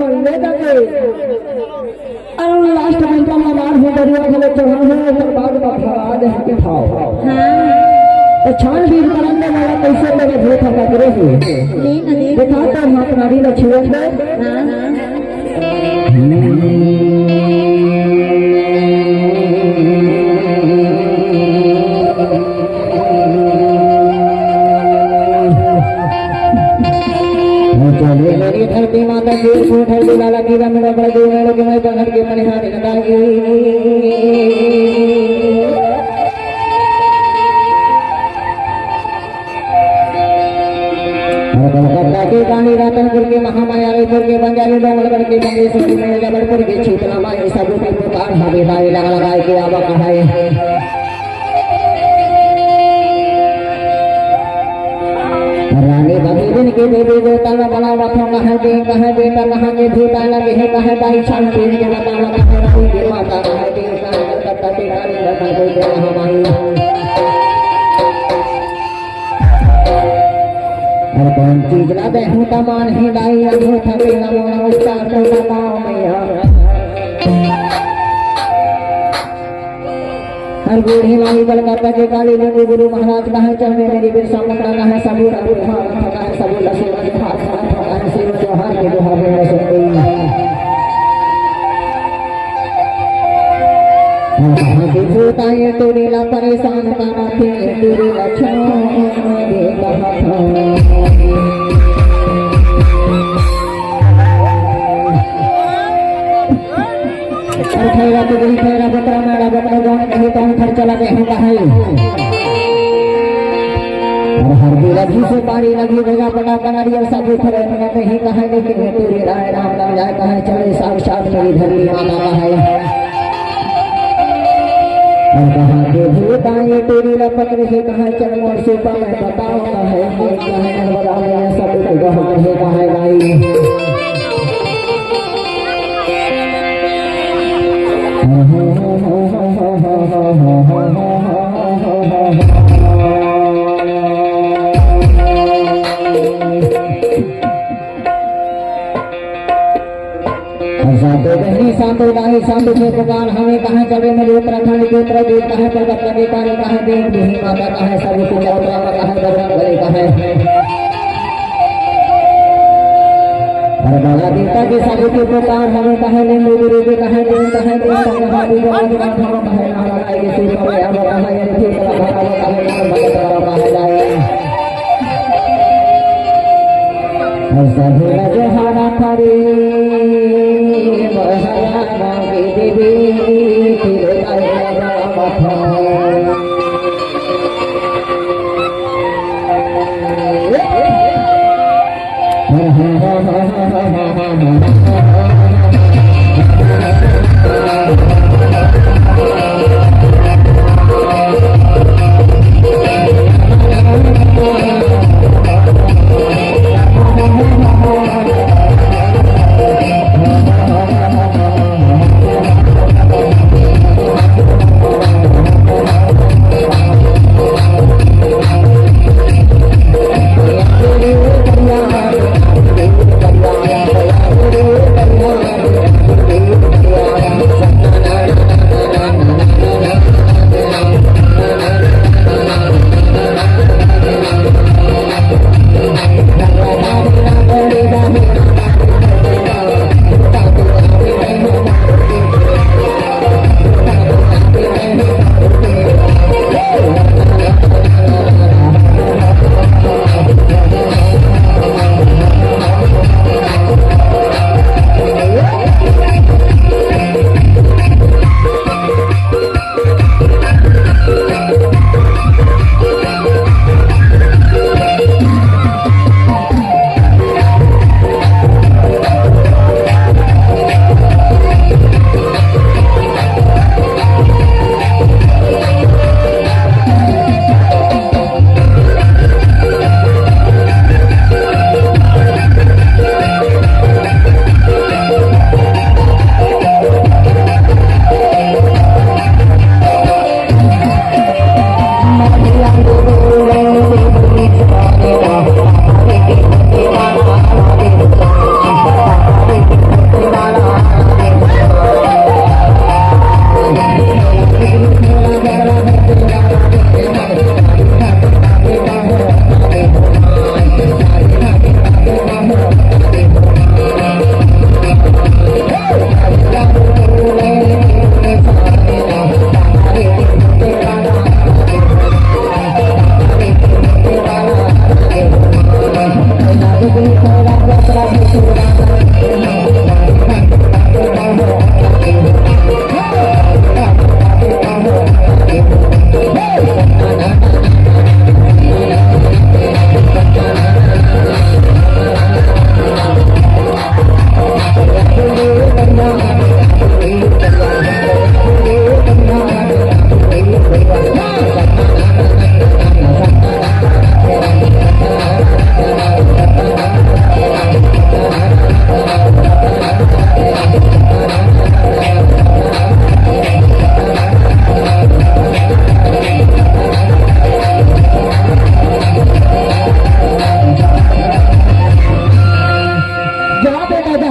पर ले जाके और लास्ट में का मार हो दरिया खेले चढ़ा है तो बाद में फरा दे के खाओ। हां तो छान बीज करने वाला कैसे लगे भूख का करे नहीं दिखाता हाथ नारी न छुए दे। हां मेरी धरती माता की फूट है लाला की मेरा बड़ा देव मेरे के मैं बहर के मन हाथ लगाई कलकत्ता के गानी रातनपुर के महामाया रायपुर के बंजारी डोंगरगढ़ के बंगेश्वरी में जबलपुर के शीतला माई सब के पुकार हवे दाई लगा लगाए के आवा कहाए रानी भगीरन के देवी देवता का बड़ा रखो कहाँ बेटा कहाँ के भूता लगे है कहाँ दाई छान पीने के बताना कहाँ रानी के माता कहाँ देवता कलकत्ता के गानी रातनपुर के महामाया और कौन चीज ला बेहू तमान ही दाई अधो थके नमो नमस्कार तो बताओ मैया हर बूढ़ी माई कलकत्ता के काली लिंग गुरु महाराज कहा चढ़ने मेरी बिरसा मकड़ा कहा सबू रघु कहा सबू लक्ष्मण कहा शिव चौहान के दुहा में सुन गई भूताए तेरी ला परेशान करा थे तेरी लक्ष्मण दे कहा ठहरा तो गई ठहरा बकरा मेरा बकरा गाँव कहीं तो खर्चा लगे हैं कहीं और हर भी लगी से पानी लगी जगह बना कनारिया सब खड़े में नहीं कहे लेकिन तेरी राय राम नाम जाए कहे चले साक्षात मेरी धरती माता कहे और कहा के भूताए तेरी लपक रही कहे चल मोर सुपा में बताओ कहे कहे नर्मदा में सब जगह कहे कहे लाई सांतो दाही सांतो के पुकार हमें कहाँ चले मेरे उत्तराखंड के उत्तर देव कहाँ कलकत्ता के काली कहाँ देव देही माता कहाँ सब के लौटा कहाँ बजरंग बली कहाँ और बाला देवता के सब के पुकार हमें कहाँ ले गुरु के कहाँ देव कहाँ देव कहाँ देव कहाँ नारायण के शिव में अब कहाँ ये ठीक कहाँ कहाँ भगत कहाँ जाए और सभी नजहारा खरी Thank you.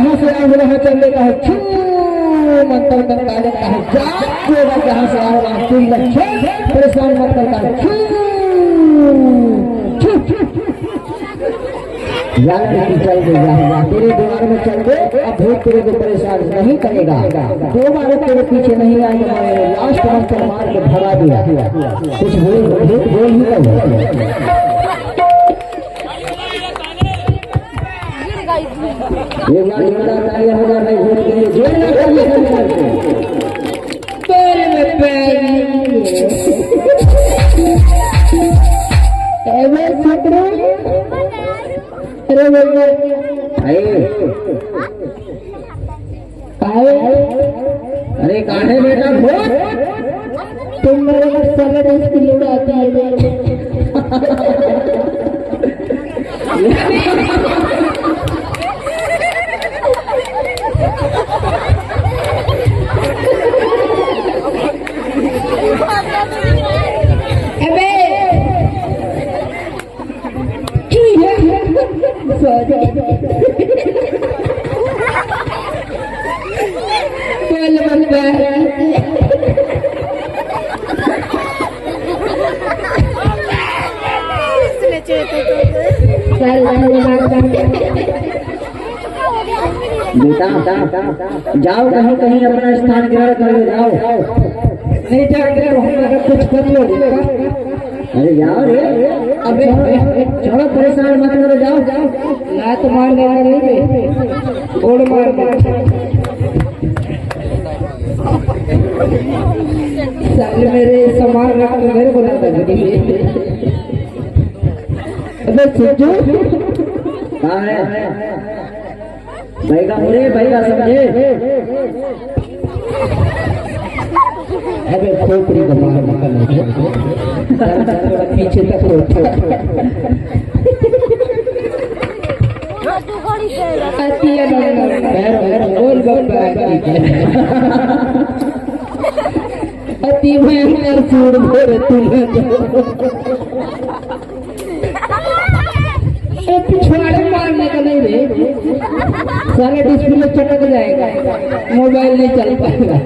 जहाँ से आए वहाँ चलने का है छू मंत्र करता रहता है जा जहाँ से आए वहाँ तुम परेशान मत करता है छू चल गया तेरे द्वार में चल गए अब भूत तेरे को परेशान नहीं करेगा दोबारा तेरे पीछे नहीं आएगा लास्ट मंत्र मार के भगा दिया कुछ बोल ही एक बार जोरदार तालियां हो जाए भूत के लिए जोरदार अरे काहे बेटा भूत तुम मेरे को सगट इसकी लोड़ आती है बेटा जाओ कहीं कहीं अपना स्थान ग्रहण कर लो जाओ नहीं जाकर कुछ कर लो अरे जाओ रे अबे चलो परेशान मत करो जाओ लात मार देगा गोड़ मार साले मेरे सामान रख तो मेरे को लगता है अबे सोचो कहाँ है भाई का मुझे भाई का समझे अबे खोपड़ी को मार पीछे तक अति भयंकर सूर भोर पिछवाड़े मारने का नहीं रे सारे डिस्प्ले चटक जाएगा मोबाइल नहीं चल पाएगा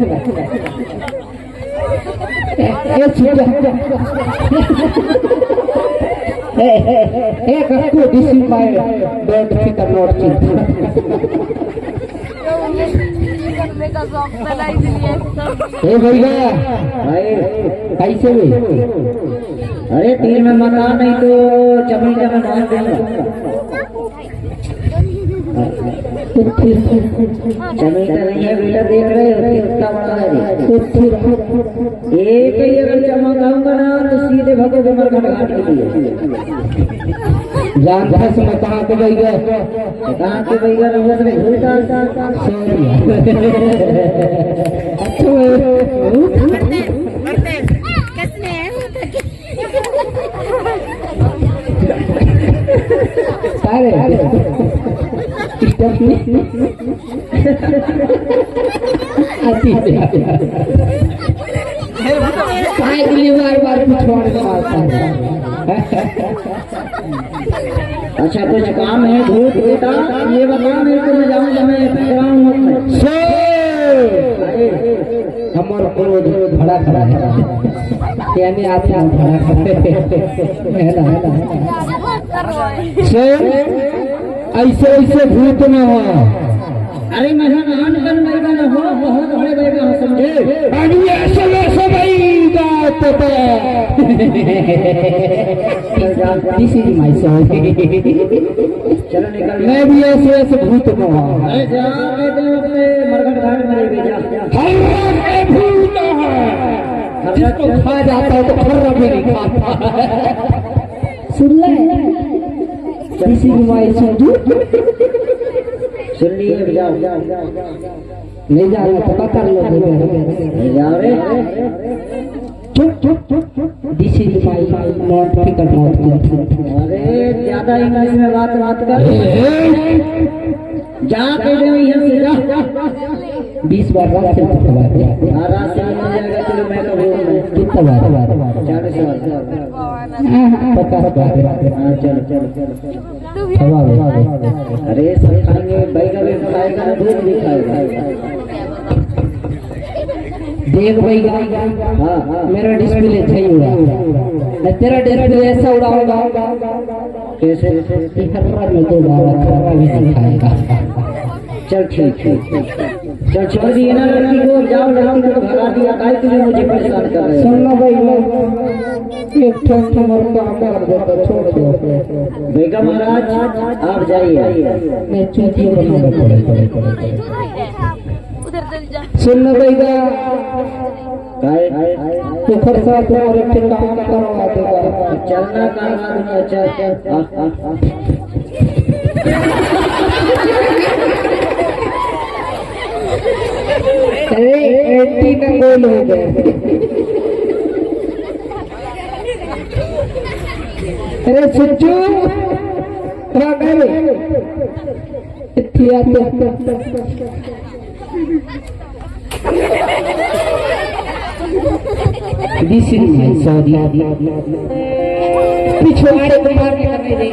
डोंट फिकर नॉट भैया कैसे भी अरे तीर में मना नहीं तो चमड़े में मार देगा चमड़े नहीं है बेटा देख रहे हो कितना बड़ा है एक ही अगर चमकाऊंगा ना तो सीधे भगो कमर घाट के लिए जान भस में कहाँ पे भैया रंगत में घूमता बार अच्छा कुछ काम है भूत बेटा ये बता मेरे को मैं जाऊँ हमारा क्रोध भड़ा खड़ा है आप ऐसे ऐसे भूत न हो अरे मेहमान न हो बहुत बड़े बैठा हो समझे चलो निकल मैं भी ऐसे ऐसे भूत न हो मरघट घाट में भूत जिसको खा जाता है तो फर्रा भी नहीं खाता सुन ले किसी माई समझू सुन लिए जाओ नहीं जा रहा पता कर लो नहीं जा रहे चुप दिस इज माय नॉट फिकर नॉट अरे ज्यादा इंग्लिश में बात कर जा के यहाँ से जा 20 बार रात से रात से मिल जाएगा चलो मैं कभी कितना बार 40 बार 50 बार चलो अरे सब खाएंगे, बैगा भी खाएगा ना, दूध भी खाएगा। देख बैगा, हाँ मेरा डिस्प्ले सही हुआ, तेरा डिस्प्ले ऐसा उड़ाऊंगा कैसे हर्रा में तो हर्रा भी नहीं खाएगा। चल ठीक है, चल छोड़ दिए ना लड़की को, जाओ लड़की को भगा दिया, काहे के लिए मुझे परेशान कर रहे हो? सुनना भाई, एक ठोक मरता कर देता, छोड़ दो। बेगम महाराज आप जाइए, मैं चूतिया बनाऊंगा पड़े। सुनना बेगा, तो खर्चा तुम्हारे काम करवा देगा, चलना काम अच्छा। अरे एंटी नंगोल हो गए। अरे सुच्चू पिछवाड़े को मार के करने दे।